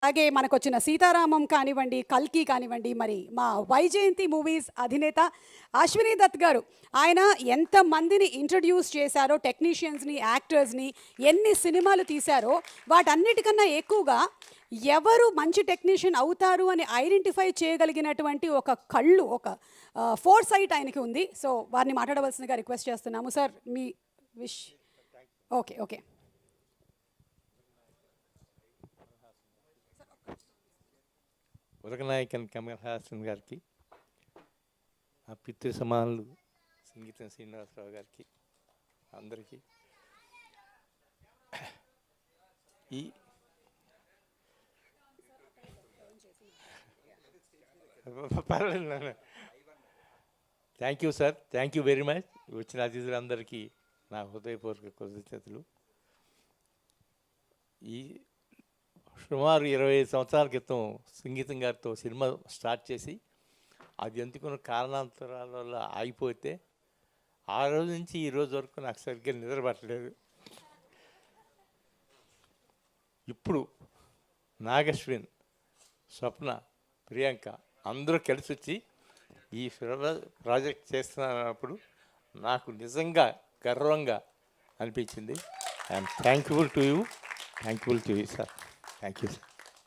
అలాగే మనకొచ్చిన సీతారామం కానివ్వండి, కల్కి కానివ్వండి, మరి మా వైజయంతి మూవీస్ అధినేత అశ్విని దత్ గారు ఆయన ఎంతమందిని ఇంట్రడ్యూస్ చేశారో, టెక్నీషియన్స్ని, యాక్టర్స్ని, ఎన్ని సినిమాలు తీశారో వాటన్నిటికన్నా ఎక్కువగా ఎవరు మంచి టెక్నీషియన్ అవుతారు అని ఐడెంటిఫై చేయగలిగినటువంటి ఒక కళ్ళు, ఒక ఫోర్ సైట్ ఆయనకి ఉంది. సో వారిని మాట్లాడవలసిందిగా రిక్వెస్ట్ చేస్తున్నాము. సార్ మీ wish. Okay okay. Ulaganayagan Kamal Haasan గారికి, ఆ పితృ సమానులు సంగీతం శ్రీనివాసరావు గారికి, అందరికీ ఈ పర్లేదు నాన్న. Thank you sir, thank you very much. వచ్చిన అతిథులందరికీ నా హృదయపూర్వక కృతజ్ఞతలు. ఈ సుమారు 25 సంవత్సరాల క్రితం సంగీతం గారితో సినిమా స్టార్ట్ చేసి అది ఎందుకున్న కారణాంతరాల వల్ల ఆగిపోతే ఆ రోజు నుంచి ఈ రోజు వరకు నాకు సరిగ్గా నిద్రపట్టలేదు. ఇప్పుడు నాగశ్విన్, స్వప్న, ప్రియాంక అందరూ కలిసి వచ్చి ఈ ప్రాజెక్ట్ చేస్తున్నప్పుడు నాకు నిజంగా గర్వంగా అనిపించింది. I'm thankful to you sir. Thank you, sir.